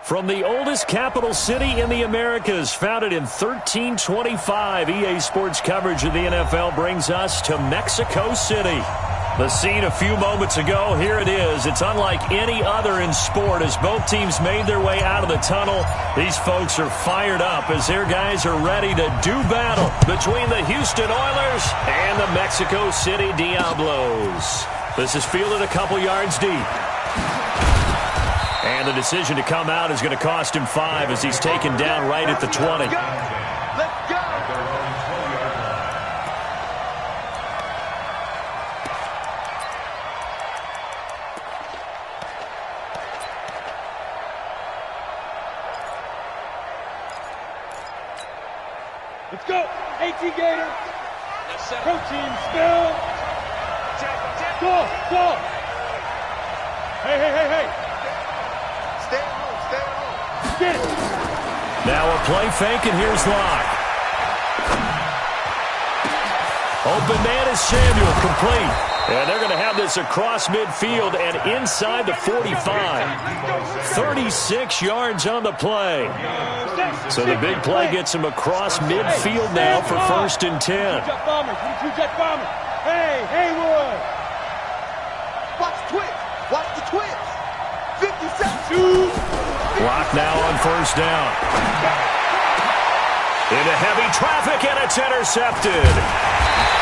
From the oldest capital city in the Americas, founded in 1325, EA Sports coverage of the NFL brings us to Mexico City. The scene a few moments ago, here it is. It's unlike any other in sport as both teams made their way out of the tunnel. These folks are fired up as their guys are ready to do battle between the Houston Oilers and the Mexico City Diablos. This is fielded a couple yards deep. And the decision to come out is going to cost him 5 as he's taken down right at the 20. Let's go. Let's go. 18 Gator. Protein spill. Go. Hey. Stay at home. Get it. Now a play fake, and here's Locke. Open man is Samuel, complete. And they're going to have this across midfield and inside the 45. 36 yards on the play. So the big play gets him across midfield now for 1st and 10. Jet bombers. Hey, Haywood. Watch the twist. 57. Clock now on 1st down. Into heavy traffic, and it's intercepted.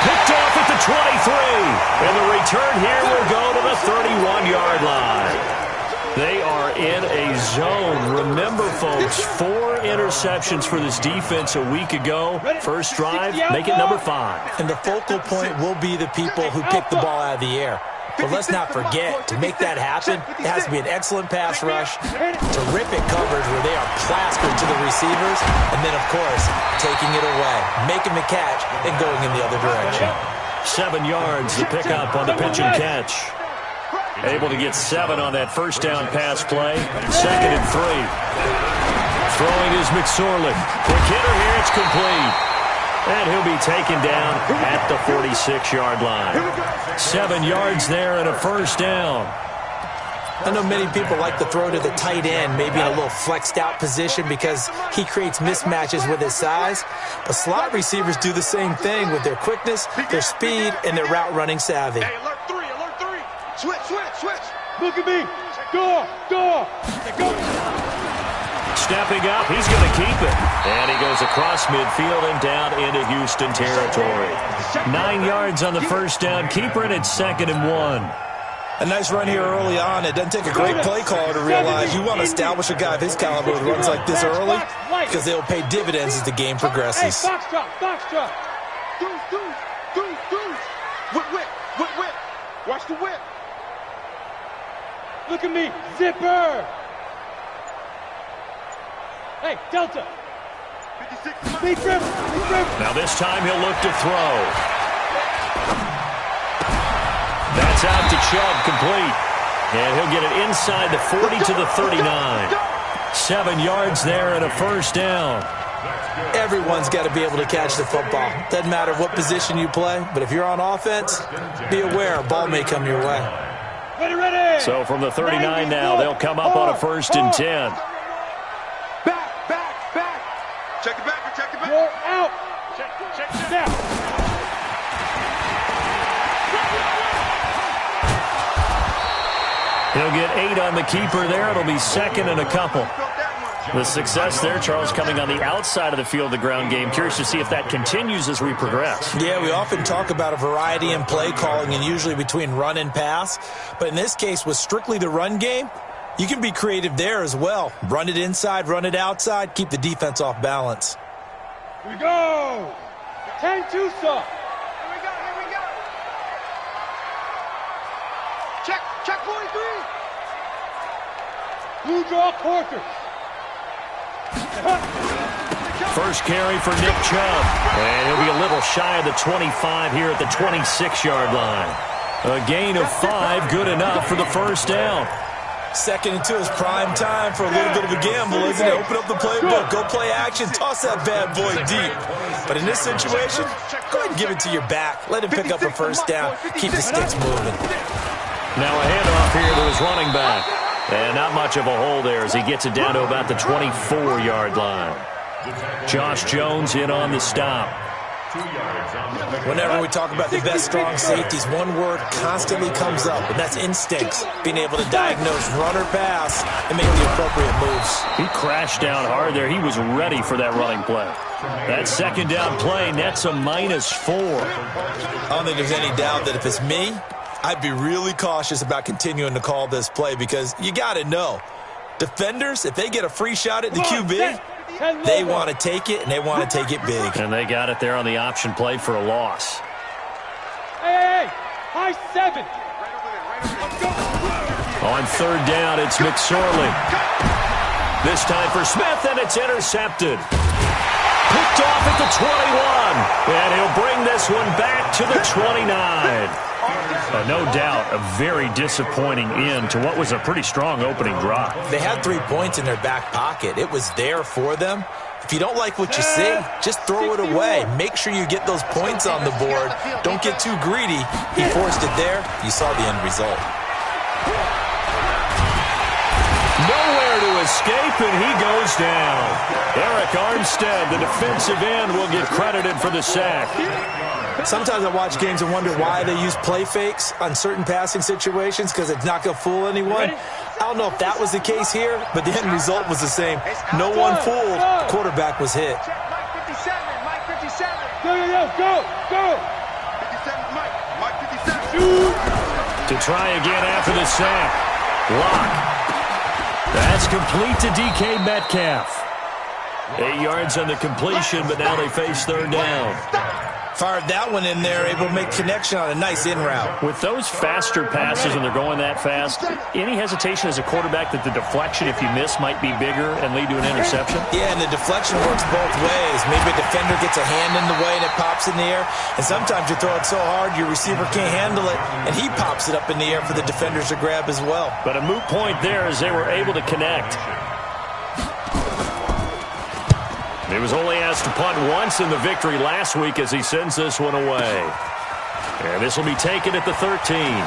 Picked off at the 23. And the return here will go to the 31-yard line. They are in a zone. Remember, folks, 4 interceptions for this defense a week ago. First drive, make it number 5. And the focal point will be the people who pick the ball out of the air. But let's not forget, to make that happen, it has to be an excellent pass rush, terrific coverage where they are plastered to the receivers, and then, of course, taking it away, making the catch, and going in the other direction. 7 yards, the pickup on the pitch and catch. Able to get 7 on that first down pass play. 2nd and 3. Throwing is McSorley. Quick hitter here, it's complete. And he'll be taken down at the 46-yard line. 7 yards there and a first down. I know many people like to throw to the tight end, maybe in a little flexed out position because he creates mismatches with his size. But slot receivers do the same thing with their quickness, their speed, and their route running savvy. Hey, alert 3. Switch. Look at me. Go. Stepping up, he's going to keep it. And he goes across midfield and down into Houston territory. 9 yards on the first down. Keeper, and it's 2nd and 1. A nice run here early on. It doesn't take a great play caller to realize you want to establish a guy of his caliber with runs like this early because they'll pay dividends as the game progresses. Hey, box drop. Whip. Watch the whip. Look at me. Zipper. Hey, Delta. 56. Big rip. Now this time he'll look to throw. That's out to Chubb, complete. And he'll get it inside the 40 to the 39. 7 yards there and a first down. Everyone's got to be able to catch the football. Doesn't matter what position you play, but if you're on offense, be aware a ball may come your way. Ready. So from the 39 now, they'll come up on a 1st and 10. Back. Check it back. You're out. Check it out. He'll get 8 on the keeper there. It'll be 2nd and a couple. The success there, Charles, coming on the outside of the field, the ground game. Curious to see if that continues as we progress. Yeah, we often talk about a variety in play calling and usually between run and pass. But in this case, with strictly the run game, you can be creative there as well. Run it inside, run it outside, keep the defense off balance. Here we go. 10-2 Tucson. Here we go. Check 43. Blue draw quarters. First carry for Nick Chubb. And he'll be a little shy of the 25 here at the 26-yard line. A gain of 5, good enough for the first down. 2nd and 2 is prime time for a little bit of a gamble, isn't it? Open up the playbook, go play action, toss that bad boy deep. But in this situation, go ahead and give it to your back. Let him pick up a first down. Keep the sticks moving. Now a handoff here to his running back. And not much of a hole there as he gets it down to about the 24-yard line. Josh Jones in on the stop. Whenever we talk about the best strong safeties, one word constantly comes up, and that's instincts. Being able to diagnose run or pass and make the appropriate moves. He crashed down hard there. He was ready for that running play. That second down play nets a -4. I don't think there's any doubt that if it's me, I'd be really cautious about continuing to call this play because you got to know, defenders, if they get a free shot at the QB, they want to take it, and they want to take it big. And they got it there on the option play for a loss. Hey, high 7. On third down, it's McSorley. This time for Smith, and it's intercepted. Picked off at the 21, and he'll bring this one back to the 29. No doubt a very disappointing end to what was a pretty strong opening drive. They had 3 points in their back pocket. It was there for them. If you don't like what you see, just throw it away. Make sure you get those points on the board. Don't get too greedy. He forced it there. You saw the end result. Nowhere to escape, and he goes down. Eric Armstead, the defensive end, will get credited for the sack. Sometimes I watch games and wonder why they use play fakes on certain passing situations because it's not going to fool anyone. I don't know if that was the case here, but the end result was the same. No one fooled. Quarterback was hit. Mike 57, Mike 57. Go. 57, Mike 57. Shoot. To try again after the sack. Lock. That's complete to DK Metcalf. 8 yards on the completion, but now they face third down. Fired that one in there, able to make connection on a nice in route. With those faster passes and they're going that fast, any hesitation as a quarterback that the deflection, if you miss, might be bigger and lead to an interception? Yeah, and the deflection works both ways. Maybe a defender gets a hand in the way and it pops in the air. And sometimes you throw it so hard your receiver can't handle it, and he pops it up in the air for the defenders to grab as well. But a moot point there as they were able to connect. He was only asked to punt once in the victory last week as he sends this one away. And this will be taken at the 13.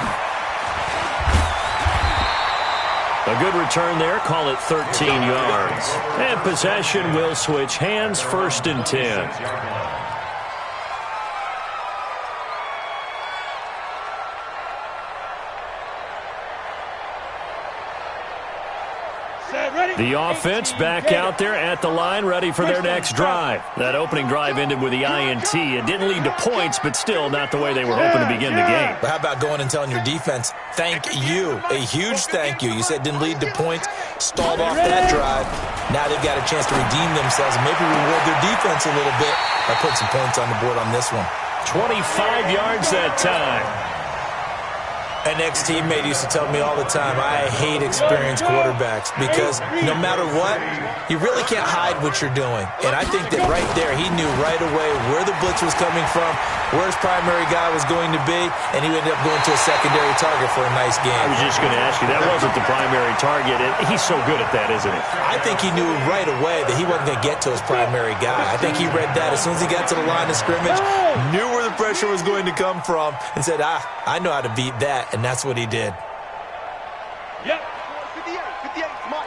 A good return there. Call it 13 yards. And possession will switch hands, 1st and 10. The offense back out there at the line, ready for their next drive. That opening drive ended with the INT. It didn't lead to points, but still not the way they were hoping to begin the game. But how about going and telling your defense, thank you, a huge thank you. You said it didn't lead to points, stalled off that drive. Now they've got a chance to redeem themselves and maybe reward their defense a little bit by putting some points on the board on this one. 25 yards that time. An ex-teammate used to tell me all the time, I hate experienced quarterbacks because no matter what, you really can't hide what you're doing. And I think that right there, he knew right away where the blitz was coming from, where his primary guy was going to be, and he ended up going to a secondary target for a nice game. I was just going to ask you, that wasn't the primary target. He's so good at that, isn't he? I think he knew right away that he wasn't going to get to his primary guy. I think he read that as soon as he got to the line of scrimmage, knew where the pressure was going to come from, and said, I know how to beat that. And that's what he did. Yep. 58, Mike.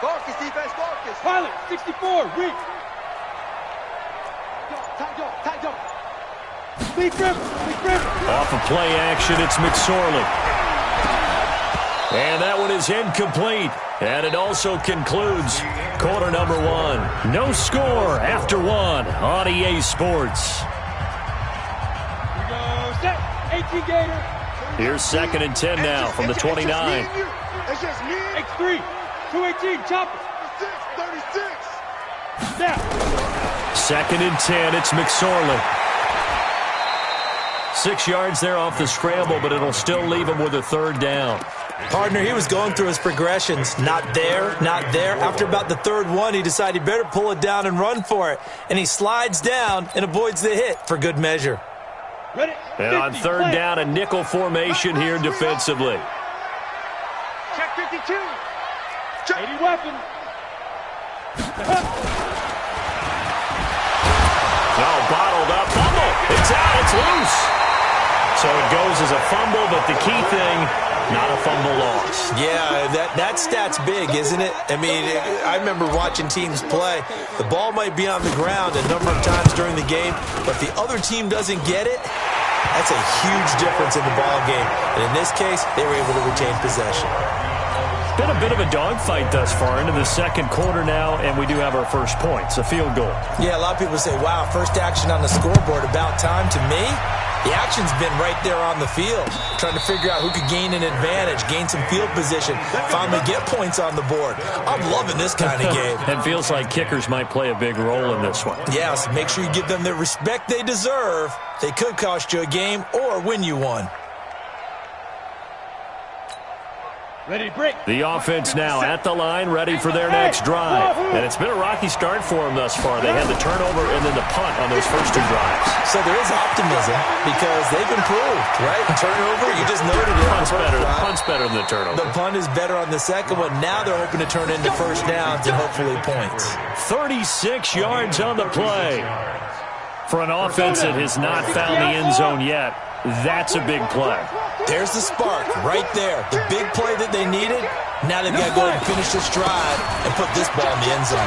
Focus, defense, focus. Pilot, 64, weak. Tight up. Big grip. Off of play action, it's McSorley. And that one is incomplete. And it also concludes quarter number 1. No score after 1 on EA Sports. We go set. 18 Gator. Here's 2nd and 10 now from the 29. It's just me. X3. 218. Chopper. 36. Snap. 2nd and 10. It's McSorley. 6 yards there off the scramble, but it'll still leave him with a 3rd down. Partner, he was going through his progressions. Not there, not there. After about the 3rd one, he decided he better pull it down and run for it. And he slides down and avoids the hit for good measure. Ready? And on 3rd down, a nickel formation here defensively. Check 52. 80 weapon. Bottled up. Fumble. It's out. It's loose. So it goes as a fumble, but the key thing, not a fumble loss. Yeah, that stat's big, isn't it? I mean, I remember watching teams play. The ball might be on the ground a number of times during the game, but if the other team doesn't get it, that's a huge difference in the ball game. And in this case, they were able to retain possession. Been a bit of a dogfight thus far into the second quarter now, and we do have our first points, a field goal. Yeah, a lot of people say, wow, first action on the scoreboard, about time. To me, the action's been right there on the field, trying to figure out who could gain an advantage, gain some field position, finally get points on the board. I'm loving this kind of game. It feels like kickers might play a big role in this one. Yes, make sure you give them the respect they deserve. They could cost you a game or win you one. Ready, break. The offense now at the line, ready for their next drive. And it's been a rocky start for them thus far. They had the turnover and then the punt on those first two drives. So there is optimism because they've improved, right? Turnover, you just noted it. Punt's better than the turnover. The punt is better on the second one. Now they're hoping to turn into first downs and hopefully points. 36 yards on the play. For an offense that has not found the end zone yet, that's a big play. There's the spark right there. The big play that they needed. Now they've got to go ahead and finish this drive and put this ball in the end zone.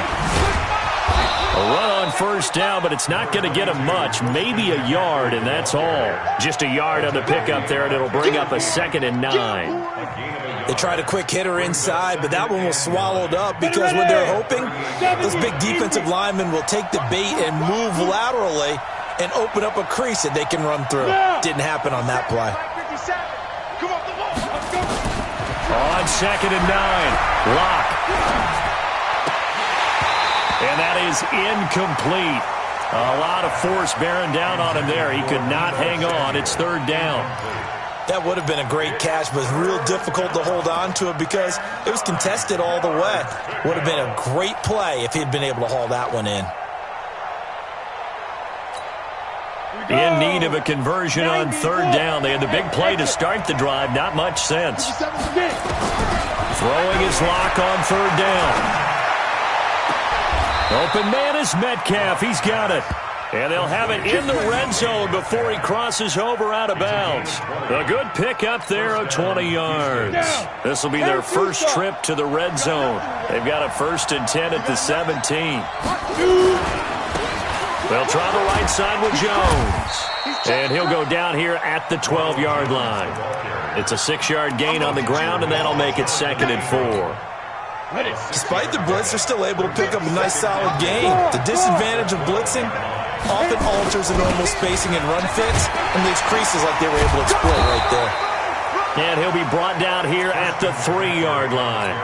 A run on first down, but it's not going to get them much. Maybe a yard, and that's all. Just a yard on the pickup there, and it'll bring up a 2nd and 9. They tried a quick hitter inside, but that one was swallowed up because what they're hoping, those big defensive linemen will take the bait and move laterally and open up a crease that they can run through. Didn't happen on that play. On 2nd and 9, Locke. And that is incomplete. A lot of force bearing down on him there. He could not hang on. It's 3rd down. That would have been a great catch, but real difficult to hold on to it because it was contested all the way. Would have been a great play if he'd been able to haul that one in. In need of a conversion on 3rd down. They had the big play to start the drive. Not much sense. Throwing his Lock on 3rd down. Open man is Metcalf. He's got it. And they'll have it in the red zone before he crosses over out of bounds. A good pickup there of 20 yards. This will be their first trip to the red zone. They've got a 1st and 10 at the 17. They'll try the right side with Jones. And he'll go down here at the 12-yard line. It's a 6-yard gain on the ground, and that'll make it 2nd and 4. Despite the blitz, they're still able to pick up a nice, solid gain. The disadvantage of blitzing often alters the normal spacing and run fits, and leaves creases like they were able to exploit right there. And he'll be brought down here at the 3-yard line.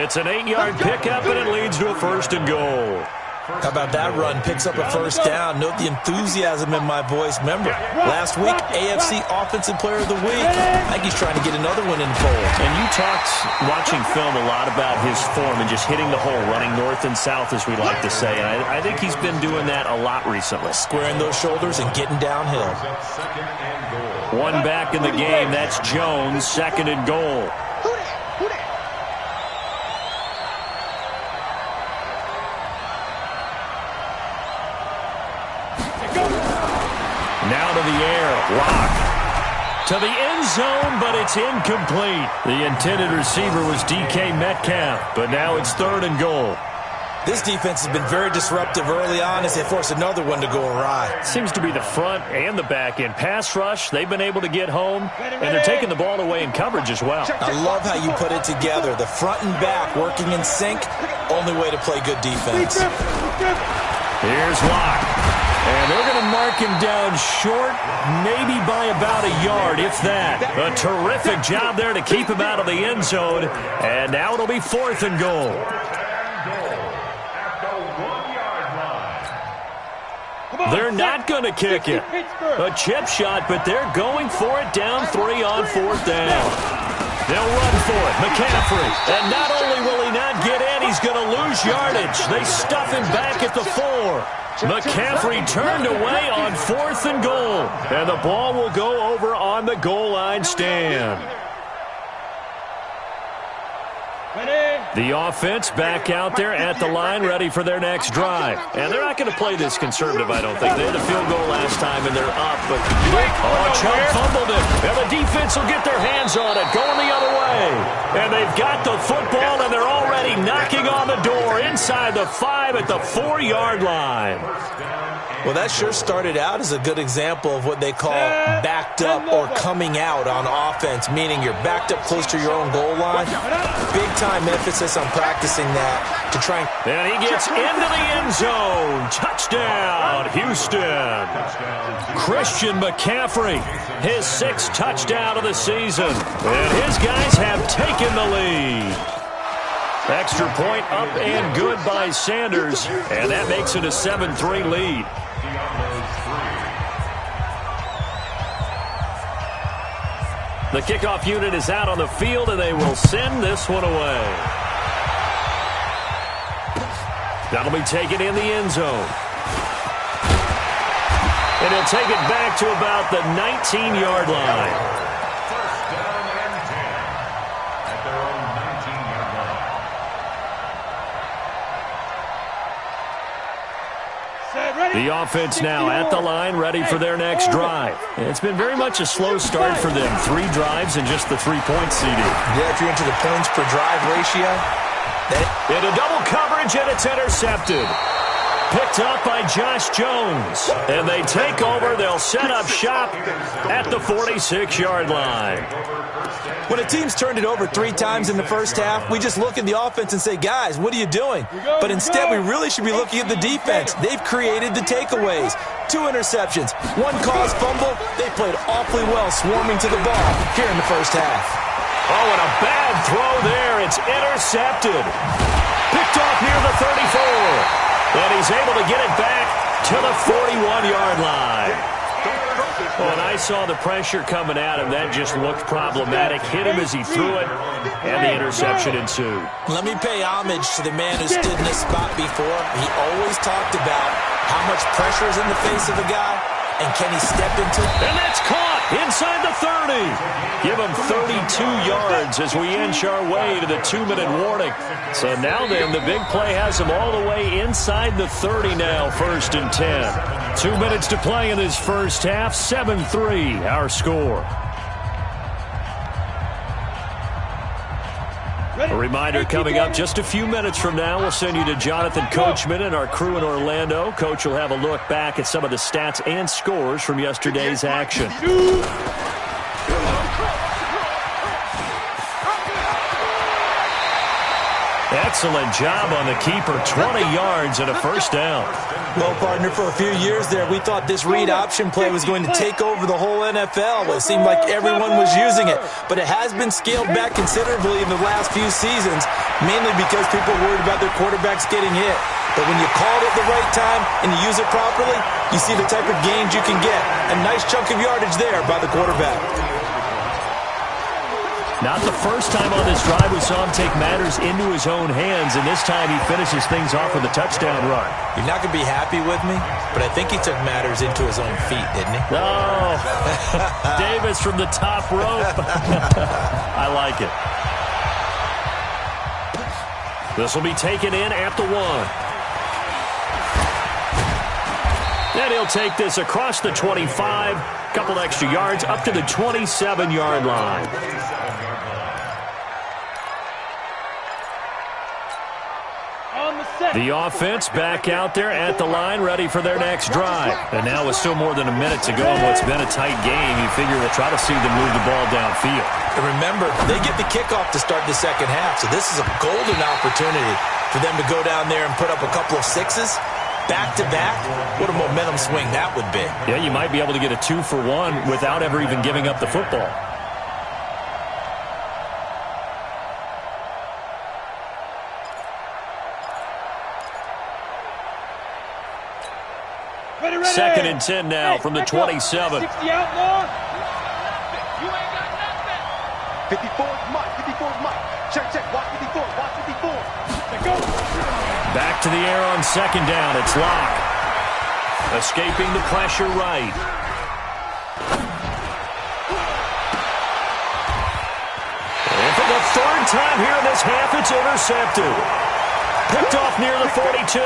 It's an 8-yard pickup, and it leads to a 1st and goal. How about that run? Picks up a 1st down. Note the enthusiasm in my voice. Remember, last week, AFC Offensive Player of the Week. I think he's trying to get another one in the fold. And you talked, watching film, a lot about his form and just hitting the hole, running north and south, as we like to say. And I think he's been doing that a lot recently. Squaring those shoulders and getting downhill. One back in the game. That's Jones, 2nd and goal. Now to the air, Locke. To the end zone, but it's incomplete. The intended receiver was DK Metcalf, but now it's 3rd and goal. This defense has been very disruptive early on as they force another one to go awry. Seems to be the front and the back end. Pass rush, they've been able to get home, and they're taking the ball away in coverage as well. I love how you put it together. The front and back working in sync, only way to play good defense. Here's Locke. And they're going to mark him down short, maybe by about a yard, if that. A terrific job there to keep him out of the end zone. And now it'll be 4th and goal. They're not going to kick it. A chip shot, but they're going for it down 3 on 4th down. They'll run for it. McCaffrey. And not only will he not get in, he's going to lose yardage. They stuff him back at the 4. McCaffrey turned away on 4th and goal. And the ball will go over on the goal line stand. The offense back out there at the line, ready for their next drive. And they're not going to play this conservative, I don't think. They had a field goal last time, and they're up. But Chubb fumbled it. And the defense will get their hands on it, going the other way. And they've got the football, and they're already knocking on the door inside the 5 at the 4-yard line. Well, that sure started out as a good example of what they call backed up or coming out on offense, meaning you're backed up close to your own goal line. Big-time emphasis on practicing that to try and he gets into the end zone. Touchdown, Houston. Christian McCaffrey, his 6th touchdown of the season. And his guys have taken the lead. Extra point up and good by Sanders, and that makes it a 7-3 lead. The kickoff unit is out on the field, and they will send this one away. That'll be taken in the end zone. And he'll take it back to about the 19-yard line. The offense now at the line, ready for their next drive. It's been very much a slow start for them. 3 drives and just the 3-point CD. Yeah, if you're into the points per drive ratio. Into double coverage, and it's intercepted. Picked up by Josh Jones. And they take over. They'll set up shop at the 46-yard line. When a team's turned it over 3 times in the first half, we just look at the offense and say, guys, what are you doing? But instead, we really should be looking at the defense. They've created the takeaways. 2 interceptions, 1 caused fumble. They played awfully well swarming to the ball here in the first half. Oh, and a bad throw there. It's intercepted. Picked off near the 34. And he's able to get it back to the 41-yard line. When I saw the pressure coming at him, that just looked problematic. Hit him as he threw it, and the interception ensued. Let me pay homage to the man who stood in this spot before. He always talked about how much pressure is in the face of a guy, and can he step into it? And that's caught inside the 30. Give him 32 yards as we inch our way to the 2-minute warning. So now then, the big play has him all the way inside the 30 now, 1st and 10. 2 minutes to play in this first half, 7-3 our score. A reminder coming up just a few minutes from now, we'll send you to Jonathan Coachman and our crew in Orlando. Coach will have a look back at some of the stats and scores from yesterday's action. Excellent job on the keeper, 20 yards and a 1st down. Well, partner, for a few years there, we thought this read option play was going to take over the whole NFL. It seemed like everyone was using it, but it has been scaled back considerably in the last few seasons, mainly because people are worried about their quarterbacks getting hit. But when you call it at the right time and you use it properly, you see the type of gains you can get. A nice chunk of yardage there by the quarterback. Not the first time on this drive we saw him take matters into his own hands, and this time he finishes things off with a touchdown run. You're not going to be happy with me, but I think he took matters into his own feet, didn't he? Oh, Davis from the top rope. I like it. This will be taken in at the 1. And he'll take this across the 25, couple extra yards, up to the 27-yard line. The offense back out there at the line, ready for their next drive. And now with still more than a minute to go in what's been a tight game, you figure we'll try to see them move the ball downfield. And remember, they get the kickoff to start the second half, so this is a golden opportunity for them to go down there and put up a couple of 6s. Back-to-back, what a momentum swing that would be. Yeah, you might be able to get a 2-for-1 without ever even giving up the football. Ready. 2nd and 10 now from the 27. 60 outlaw. You ain't got nothing. 54 is Mike. 54 is Mike. Check. Watch 54. Watch 54. Let go. Back to the air on 2nd down. It's Locke. Escaping the pressure right. And for the 3rd time here in this half, it's intercepted. Picked off near the 42.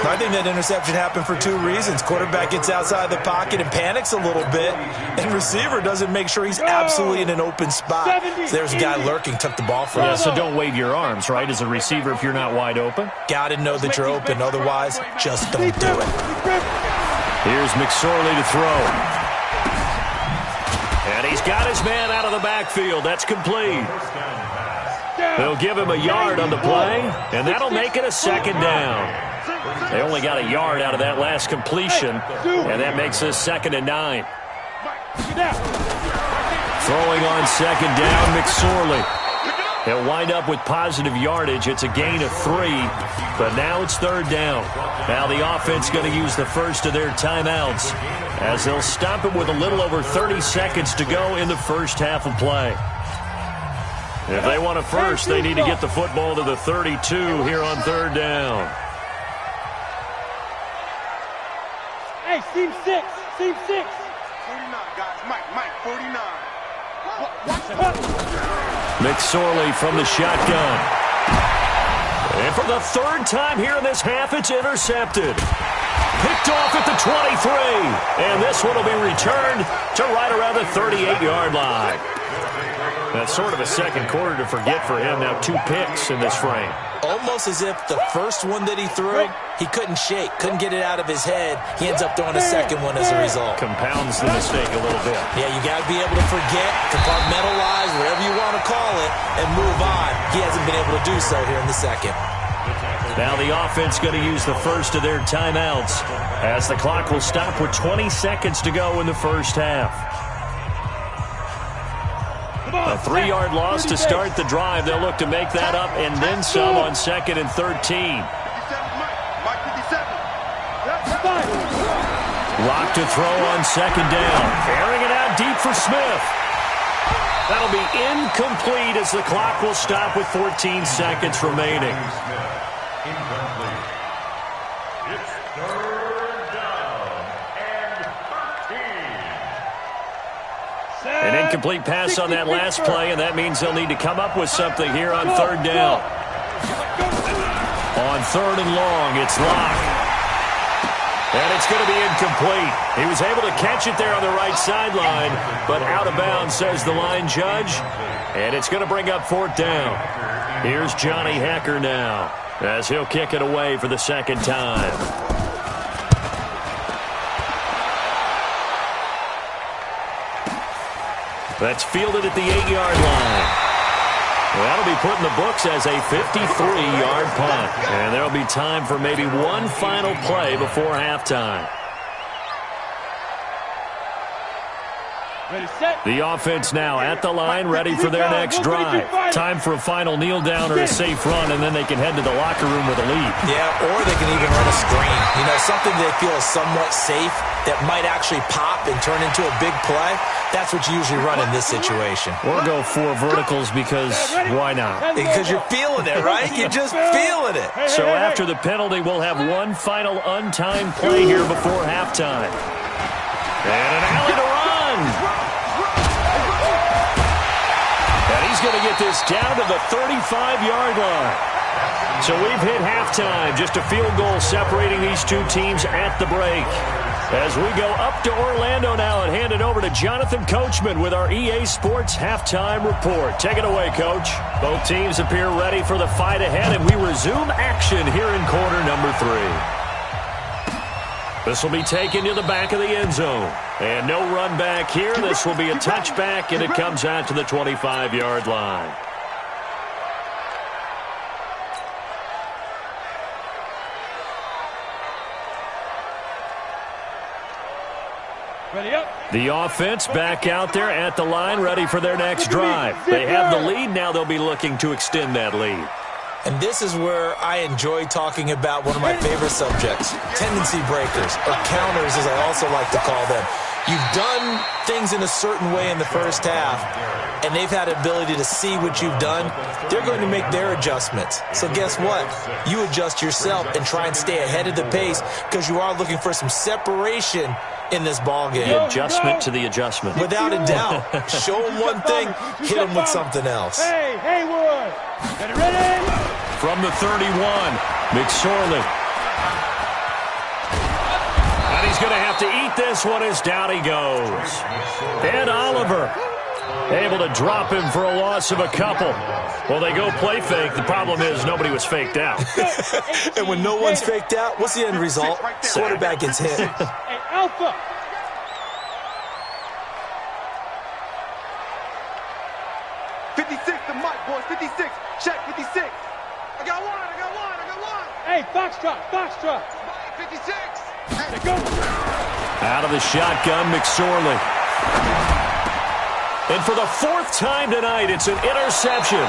I think that interception happened for two reasons. Quarterback gets outside the pocket and panics a little bit, and receiver doesn't make sure he's absolutely in an open spot. So there's a guy lurking, took the ball from him. Yeah, so don't wave your arms, right, as a receiver if you're not wide open. Got to know that you're open. Otherwise, just don't do it. Here's McSorley to throw. And he's got his man out of the backfield. That's complete. They'll give him a yard on the play, and that'll make it a second down. They only got a yard out of that last completion, and that makes this 2nd and 9. Throwing on 2nd down, McSorley. He'll wind up with positive yardage. It's a gain of 3, but now it's 3rd down. Now the offense going to use the first of their timeouts as they'll stop it with a little over 30 seconds to go in the first half of play. If they want a first, they need to get the football to the 32 here on 3rd down. Hey, team 6. Team 6. 49, guys. Mike, 49. McSorley from the shotgun. And for the 3rd time here in this half, it's intercepted. Picked off at the 23. And this one will be returned to right around the 38-yard line. That's sort of a second quarter to forget for him. Now 2 picks in this frame. Almost as if the first one that he threw, he couldn't shake, couldn't get it out of his head. He ends up throwing a second one as a result. Compounds the mistake a little bit. Yeah, you got to be able to forget, compartmentalize, whatever you want to call it, and move on. He hasn't been able to do so here in the second. Now the offense going to use the first of their timeouts as the clock will stop with 20 seconds to go in the first half. A 3-yard loss to start the drive. They'll look to make that up and then some on 2nd and 13. Mike 57. Rock to throw on 2nd down. Airing it out deep for Smith. That'll be incomplete as the clock will stop with 14 seconds remaining. Incomplete. It's 3rd down and 13. An incomplete pass on that last play, and that means they'll need to come up with something here on 3rd down. On 3rd and long, it's Locke. And it's going to be incomplete. He was able to catch it there on the right sideline, but out of bounds, says the line judge. And it's going to bring up 4th down. Here's Johnny Hecker now as he'll kick it away for the 2nd time. That's fielded at the 8-yard line. That'll be put in the books as a 53-yard punt. And there'll be time for maybe one final play before halftime. Ready, set. The offense now at the line, ready for their next drive. Time for a final kneel down or a safe run, and then they can head to the locker room with a lead. Yeah, or they can even run a screen. You know, something they feel is somewhat safe that might actually pop and turn into a big play. That's what you usually run in this situation. Or go 4 verticals because why not? Because you're feeling it, right? You're just feeling it. So after the penalty, we'll have one final untimed play here before halftime. And an alley to run. And he's going to get this down to the 35-yard line. So we've hit halftime. Just a field goal separating these two teams at the break. As we go up to Orlando now and hand it over to Jonathan Coachman with our EA Sports Halftime Report. Take it away, Coach. Both teams appear ready for the fight ahead, and we resume action here in quarter number 3. This will be taken to the back of the end zone. And no run back here. This will be a touchback, and it comes out to the 25-yard line. Ready up. The offense back out there at the line, ready for their next drive. They have the lead. Now they'll be looking to extend that lead. And this is where I enjoy talking about one of my favorite subjects, tendency breakers, or counters as I also like to call them. You've done things in a certain way in the first half, and they've had the ability to see what you've done. They're going to make their adjustments. So guess what? You adjust yourself and try and stay ahead of the pace because you are looking for some separation in this ball game. The adjustment to the adjustment. Without a doubt. Show them one thing, hit them with something else. Hey, Haywood. Ready? from the 31. McSorley. And he's going to have to eat this one as down he goes. Ed Oliver able to drop him for a loss of a couple. Well, they go play fake. The problem is nobody was faked out. And when no one's faked out, what's the end result? Quarterback gets hit. Hey, Alpha. The mic, boys. 56. Check 56. I got one. Hey, Foxtrot. 56. Hey, go. Out of the shotgun, McSorley. And for the fourth time tonight, it's an interception.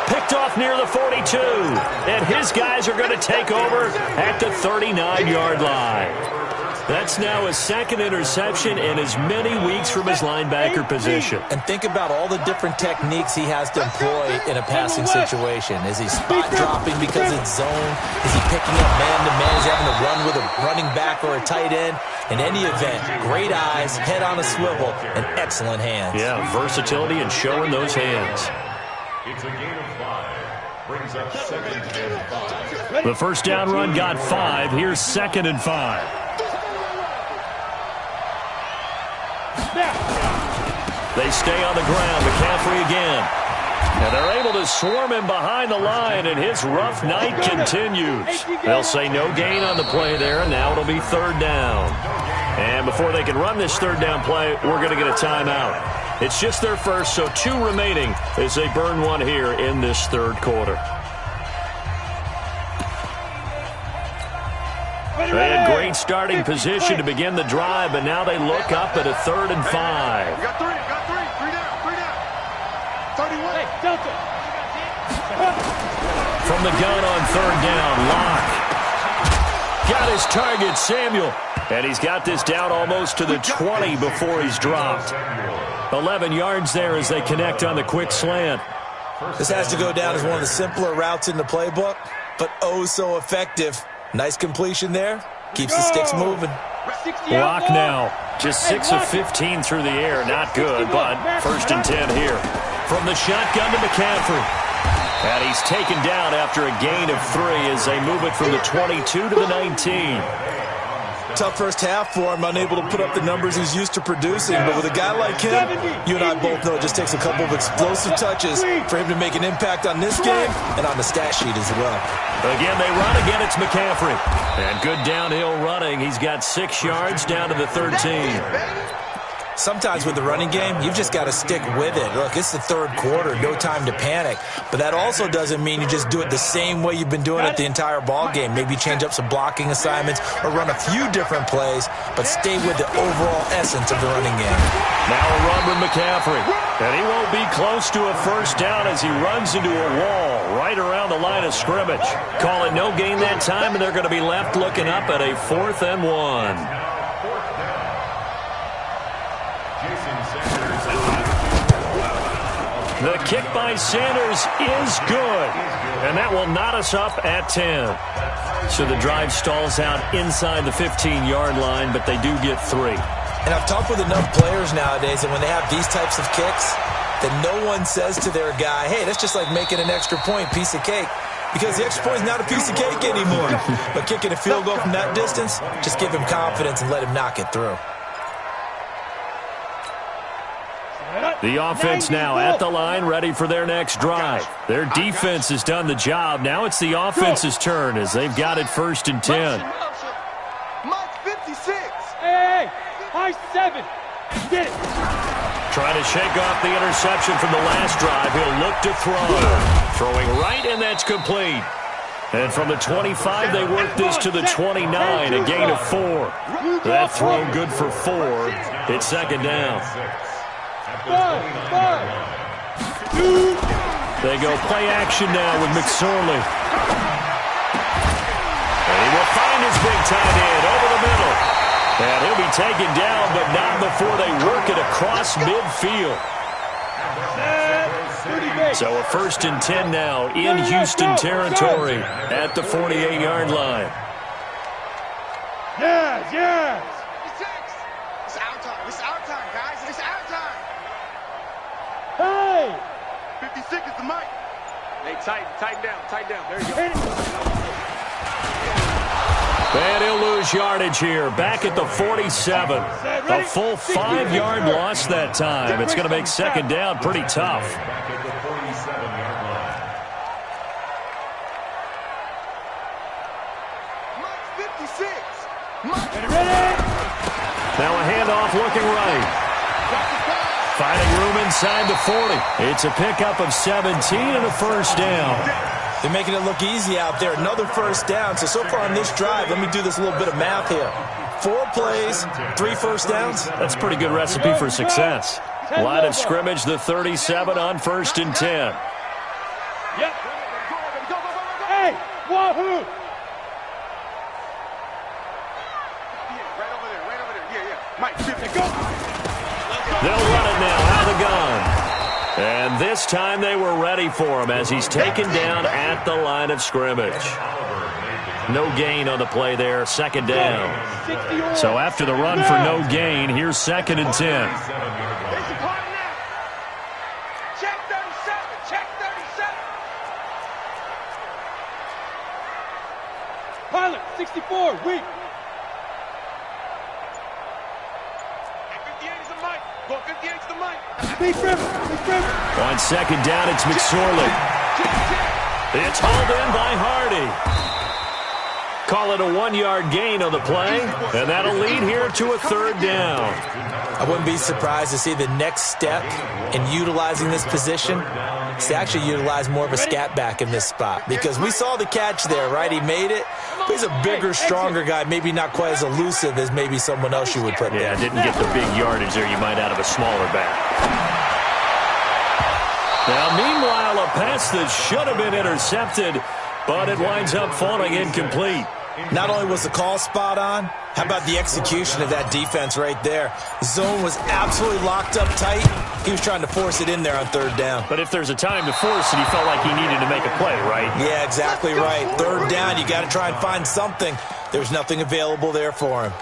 Picked off near the 42. And his guys are going to take over at the 39-yard line. That's now his second interception in as many weeks from his linebacker position. And think about all the different techniques he has to employ in a passing situation. Is he spot dropping because it's zone? Is he picking up man-to-man? Is he having to run with a running back or a tight end? In any event, great eyes, head on a swivel, and excellent hands. Yeah, versatility and showing those hands. It's a gain of 5. Brings up 2nd and 5. The first down run got 5. Here's 2nd and 5. They stay on the ground. McCaffrey again. And they're able to swarm him behind the line, and his rough night continues. They'll say no gain on the play there, and now it'll be 3rd down. And before they can run this 3rd down play, we're going to get a timeout. It's just their first, so 2 remaining as they burn one here in this 3rd quarter. They had great starting position to begin the drive, but now they look up at a 3rd and 5. We got 3. 3 down. 31. Hey, Delta. From the gun on 3rd down, Locke. Got his target, Samuel. And he's got this down almost to the 20 before he's dropped. 11 yards there as they connect on the quick slant. This has to go down as one of the simpler routes in the playbook, but oh so effective. Nice completion there. Keeps the sticks moving. Locke now. Just 6 of 15 through the air. Not good, but 1st and 10 here. From the shotgun to McCaffrey. And he's taken down after a gain of 3 as they move it from the 22 to the 19. Tough first half for him, unable to put up the numbers he's used to producing. But with a guy like him, you and I both know it just takes a couple of explosive touches for him to make an impact on this game and on the stat sheet as well. Again, they run again. It's McCaffrey. And good downhill running. He's got 6 yards down to the 13. Sometimes with the running game, you've just got to stick with it. Look, it's the 3rd quarter, no time to panic. But that also doesn't mean you just do it the same way you've been doing it the entire ball game. Maybe change up some blocking assignments or run a few different plays, but stay with the overall essence of the running game. Now a run with McCaffrey. And he won't be close to a 1st down as he runs into a wall right around the line of scrimmage. Call it no gain that time, and they're going to be left looking up at a 4th and 1. The kick by Sanders is good, and that will knot us up at 10. So the drive stalls out inside the 15-yard line, but they do get 3. And I've talked with enough players nowadays that when they have these types of kicks, that no one says to their guy, hey, that's just like making an extra point, piece of cake. Because the extra point is not a piece of cake anymore. But kicking a field goal from that distance, just give him confidence and let him knock it through. The offense now at the line, ready for their next drive. Their defense has done the job. Now it's the offense's turn as they've got it 1st and 10. Mike 56. Hey, high 7. Get it. Trying to shake off the interception from the last drive. He'll look to throw. Throwing right, and that's complete. And from the 25, they work this to the 29, a gain of 4. That throw good for 4. It's 2nd down. They go play action now with McSorley. And he will find his big tight end over the middle. And he'll be taken down, but not before they work it across midfield. So a 1st and 10 now in Houston territory at the 48-yard line. Yes. It's our time. It's our time, guys. It's our time. Hey. 56 is the mic. Hey, tighten down. There you go. And he'll lose yardage here. Back at the 47. A full 5-yard loss that time. It's going to make second down pretty tough. Back at the 47-yard line. Mike 56. Now a handoff looking right. Finding room inside the 40. It's a pickup of 17 and a first down. They're making it look easy out there. Another first down. So far on this drive, let me do this little bit of math here. 4 plays, 3 first downs. That's a pretty good recipe for success. Line of scrimmage, the 37 on 1st and 10. Yep. Hey, wahoo! Right over there. Yeah. Mike, 50. Go. They'll run it now out of the gun. And this time they were ready for him as he's taken down at the line of scrimmage. No gain on the play there, second down. So after the run for no gain, here's 2nd and 10. Check 37. Pilot, 64, weak. 58 is the Mike. Go 58 is the Mike. Big river. On 2nd down, it's McSorley. It's hauled in by Hardy. Call it a 1-yard gain on the play, and that'll lead here to a 3rd down. I wouldn't be surprised to see the next step in utilizing this position is to actually utilize more of a scat back in this spot. Because we saw the catch there, right? He made it. But he's a bigger, stronger guy, maybe not quite as elusive as maybe someone else you would put there. Yeah, didn't get the big yardage there you might out of a smaller back. Now, meanwhile, a pass that should have been intercepted, but it winds up falling incomplete. Not only was the call spot on, how about the execution of that defense right there? Zone was absolutely locked up tight. He was trying to force it in there on 3rd down. But if there's a time to force it, he felt like he needed to make a play, right? Yeah, exactly right. 3rd down, you got to try and find something. There's nothing available there for him.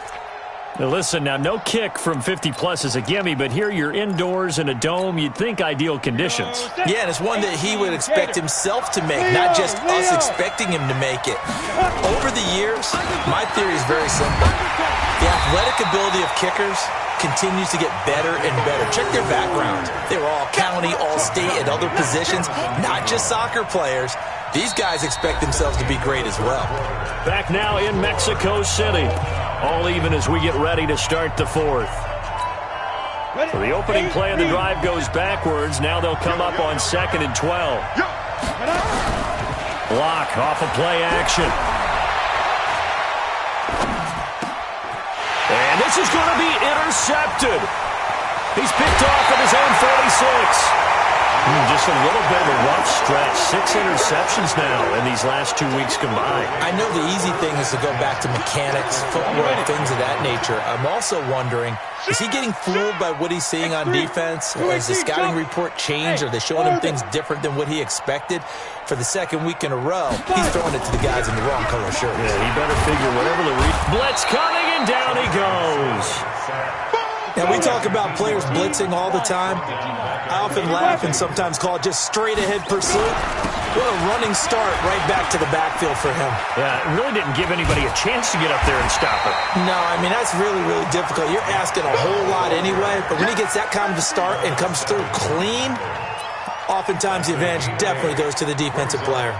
Now listen, now no kick from 50-plus is a gimme, but here you're indoors in a dome. You'd think ideal conditions. Yeah, and it's one that he would expect himself to make, not just us expecting him to make it. Over the years, my theory is very simple. The athletic ability of kickers continues to get better and better. Check their background. They were all county, all state, and other positions, not just soccer players. These guys expect themselves to be great as well. Back now in Mexico City. All even as we get ready to start the 4th. So the opening play of the drive goes backwards. Now they'll come up on 2nd and 12. Block off of play action. And this is going to be intercepted. He's picked off at his own 46. Just a little bit of a rough stretch. 6 interceptions now in these last 2 weeks combined. I know the easy thing is to go back to mechanics, footwork, things of that nature. I'm also wondering, is he getting fooled by what he's seeing on defense? Has the scouting report changed? Are they showing him things different than what he expected? For the 2nd week in a row, he's throwing it to the guys in the wrong color shirts. Yeah, he better figure whatever the blitz coming, and down he goes. And we talk about players blitzing all the time. I often laugh and sometimes call it just straight-ahead pursuit. What a running start right back to the backfield for him. Yeah, it really didn't give anybody a chance to get up there and stop it. No, I mean, that's really, really difficult. You're asking a whole lot anyway, but when he gets that kind of a start and comes through clean, oftentimes the advantage definitely goes to the defensive player.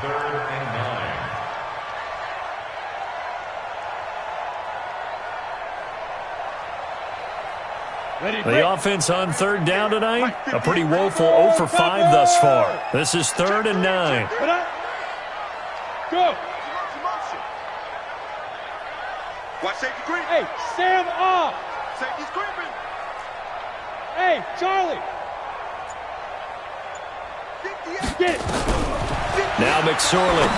The offense on 3rd down tonight, a pretty woeful 0 for 5 thus far. This is 3rd and 9. Go. Watch safety creep. Hey, Sam off. Safety's creeping. Hey, Charlie. 58. Get it. Now McSorley.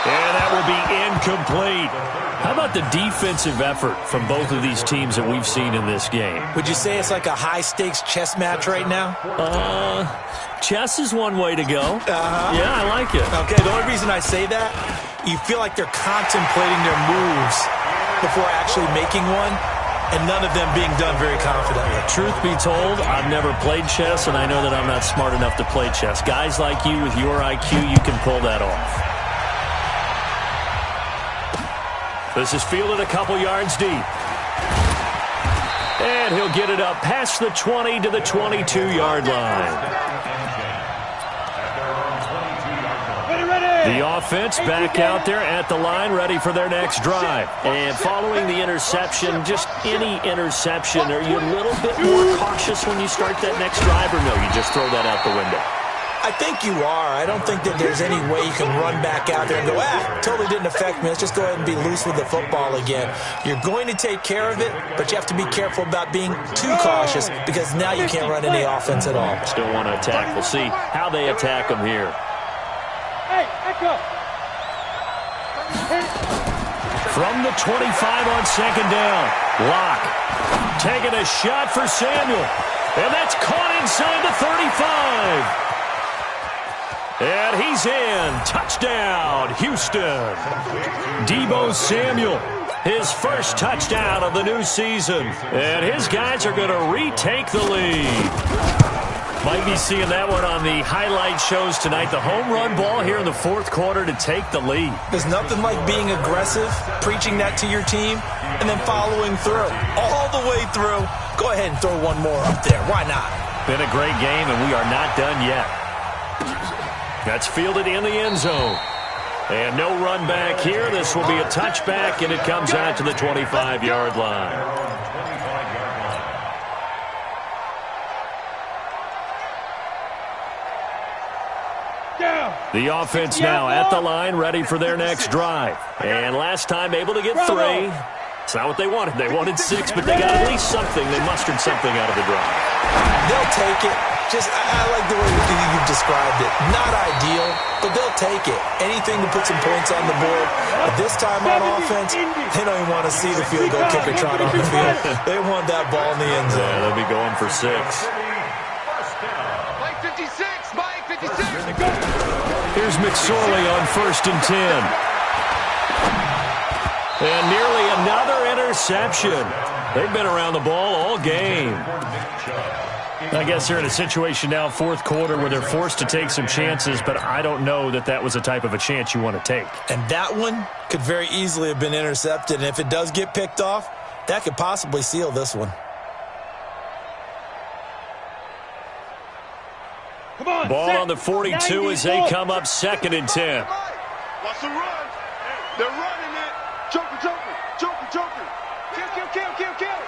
And that will be incomplete. How about the defensive effort from both of these teams that we've seen in this game? Would you say it's like a high-stakes chess match right now? Chess is one way to go. Yeah, I like it. Okay, the only reason I say that, you feel like they're contemplating their moves before actually making one. and none of them being done very confidently. Truth be told, I've never played chess, and I know that I'm not smart enough to play chess. Guys like you with your IQ, you can pull that off. This is fielded a couple yards deep. And he'll get it up past the 20 to the 22-yard line. The offense back out there at the line, ready for their next drive. And following the interception, just any interception, are you a little bit more cautious when you start that next drive, or no, you just throw that out the window? I think you are. I don't think that there's any way you can run back out there and go, totally didn't affect me. Let's just go ahead and be loose with the football again. You're going to take care of it, but you have to be careful about being too cautious because now you can't run any offense at all. Still want to attack. We'll see how they attack them here. From the 25 on second down, Locke taking a shot for Samuel, and that's caught inside the 35. And he's in. Touchdown, Houston. Deebo Samuel, his first touchdown of the new season, and his guys are going to retake the lead. Might be seeing that one on the highlight shows tonight. The home run ball here in the fourth quarter to take the lead. There's nothing like being aggressive, preaching that to your team, and then following through. All the way through. Go ahead and throw one more up there. Why not? Been a great game, and we are not done yet. That's fielded in the end zone. And no run back here. This will be a touchback, and it comes out to the 25-yard line. The offense now at the line, ready for their next drive. And last time able to get 3. It's not what they wanted. They wanted 6, but they got at least something. They mustered something out of the drive. They'll take it. I like the way you've described it. Not ideal, but they'll take it. Anything to put some points on the board. But this time on offense, they don't even want to see the field goal kicker trot on the field. They want that ball in the end zone. Yeah, they'll be going for 6. Mike 56, Mike 56. Here's McSorley on 1st and 10. And nearly another interception. They've been around the ball all game. I guess they're in a situation now, fourth quarter, where they're forced to take some chances, but I don't know that that was the type of a chance you want to take. And that one could very easily have been intercepted, and if it does get picked off, that could possibly seal this one. Ball on the 42 as they come up 2nd and 10. Watch the run. They're running it. Joker, Joker, Joker, Joker. Kill, kill, kill, kill, kill.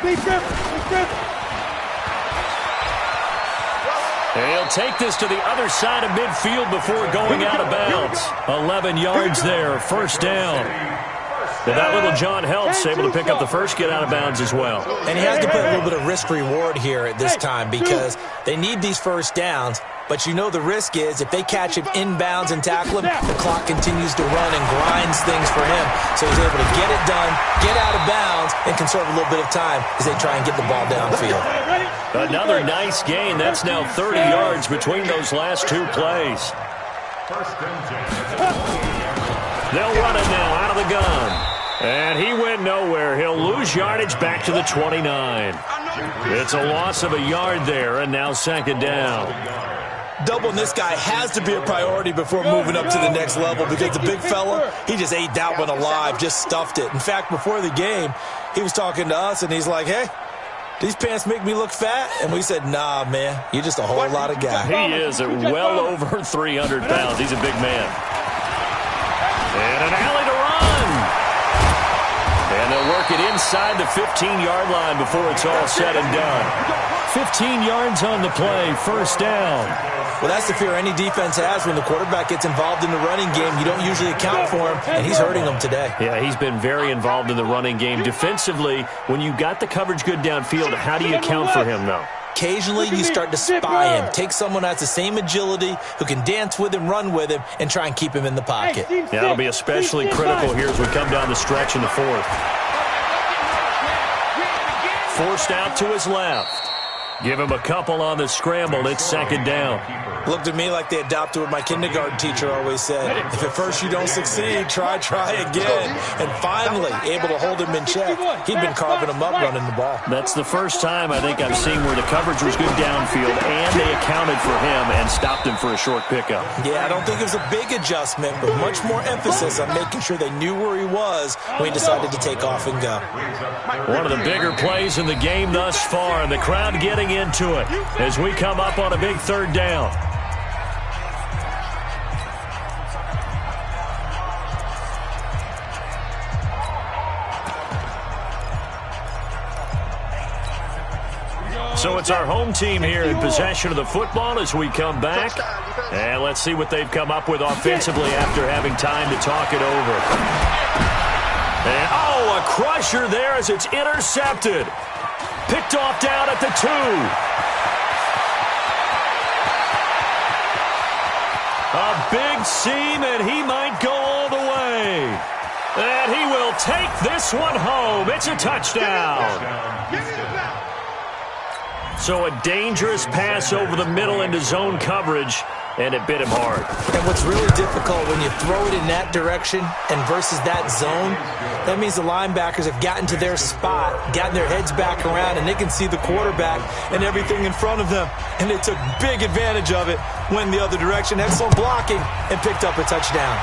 Be careful, be careful. And he'll take this to the other side of midfield before going out of bounds. 11 yards there, 1st down. And that little John helps, able to pick up the first, get out of bounds as well. And he has to put a little bit of risk-reward here at this time because they need these first downs. But you know the risk is if they catch him inbounds and tackle him, the clock continues to run and grinds things for him. So he's able to get it done, get out of bounds, and conserve a little bit of time as they try and get the ball downfield. Another nice gain. That's now 30 yards between those last 2 plays. They'll run it now out of the gun. And he went nowhere. He'll lose yardage back to the 29. It's a loss of a yard there, and now 2nd down. Doubling this guy has to be a priority before moving up to the next level because the big fella, he just ate that one alive, just stuffed it. In fact, before the game, he was talking to us, and he's like, hey, these pants make me look fat? And we said, nah, man, you're just a whole lot of guy. He is at well over 300 pounds. He's a big man. And an alley to run. And they'll work it inside the 15-yard line before it's all said and done. 15 yards on the play, 1st down. Well, that's the fear any defense has when the quarterback gets involved in the running game. You don't usually account for him, and he's hurting them today. Yeah, he's been very involved in the running game. Defensively, when you got the coverage good downfield, how do you account for him, though? Occasionally, you start to spy him. Take someone that has the same agility, who can dance with him, run with him, and try and keep him in the pocket. Yeah, that'll be especially critical here as we come down the stretch in the 4th. Forced out to his left. Give him a couple on the scramble. It's 2nd down. Looked at me like they adopted what my kindergarten teacher always said. If at first you don't succeed, try again. And finally, able to hold him in check. He'd been carving him up running the ball. That's the first time I think I've seen where the coverage was good downfield and they accounted for him and stopped him for a short pickup. Yeah, I don't think it was a big adjustment, but much more emphasis on making sure they knew where he was when he decided to take off and go. One of the bigger plays in the game thus far, and the crowd getting into it as we come up on a big third down. So it's our home team here in possession of the football as we come back. And let's see what they've come up with offensively after having time to talk it over. And, oh, a crusher there as it's intercepted. Picked off down at the 2. A big seam, and he might go all the way. And he will take this one home. It's a touchdown. So a dangerous pass over the middle into zone coverage, and it bit him hard. And what's really difficult when you throw it in that direction and versus that zone, that means the linebackers have gotten to their spot, gotten their heads back around, and they can see the quarterback and everything in front of them. And they took big advantage of it, went the other direction, excellent blocking, and picked up a touchdown.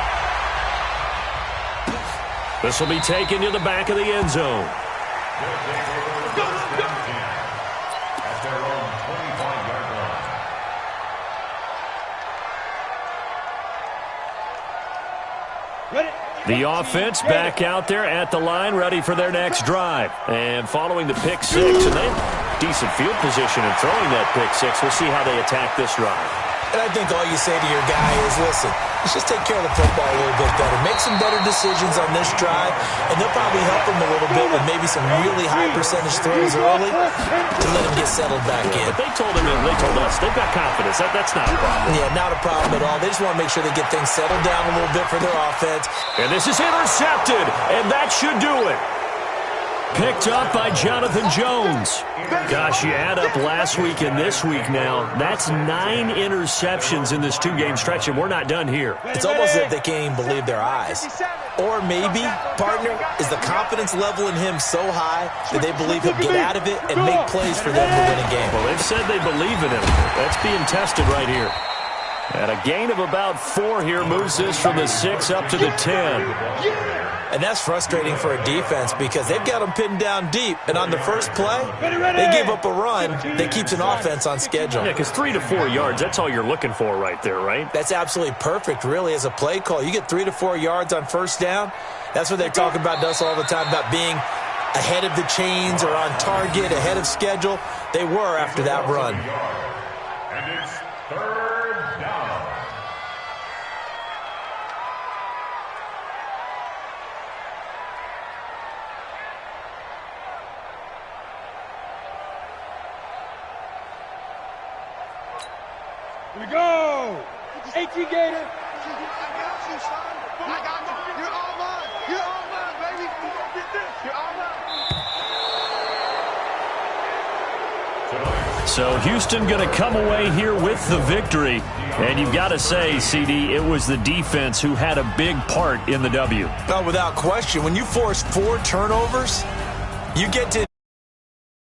This will be taken to the back of the end zone. The offense back out there at the line, ready for their next drive. And following the pick 6, and they have decent field position in throwing that pick 6. We'll see how they attack this drive. And I think all you say to your guy is, listen, let's just take care of the football a little bit better. Make some better decisions on this drive, and they'll probably help him a little bit with maybe some really high percentage throws early to let him get settled back in. But they told him, and they told us, they've got confidence. That's not a problem. Yeah, not a problem at all. They just want to make sure they get things settled down a little bit for their offense. And this is intercepted, and that should do it. Picked up by Jonathan Jones. Gosh, you add up last week and this week now. That's 9 interceptions in this 2-game stretch, and we're not done here. It's almost as if they can't even believe their eyes. Or maybe, partner, is the confidence level in him so high that they believe he'll get out of it and make plays for them to win a game. Well, they've said they believe in him. That's being tested right here. And a gain of about 4 here moves this from the 6 up to the 10. And that's frustrating for a defense because they've got them pinned down deep. And on the first play, they gave up a run that keeps an offense on schedule. Yeah, because 3 to 4 yards, that's all you're looking for right there, right? That's absolutely perfect, really, as a play call. You get 3 to 4 yards on first down. That's what they talk about us all the time, about being ahead of the chains or on target, ahead of schedule. They were after that run. And it's 3rd down. Here we go. 18 Gator. I got you, son. I got you. You're all mine. You're all mine, baby. You're all mine. So Houston going to come away here with the victory. And you've got to say, CD, it was the defense who had a big part in the W. No, without question. When you force 4 turnovers, you get to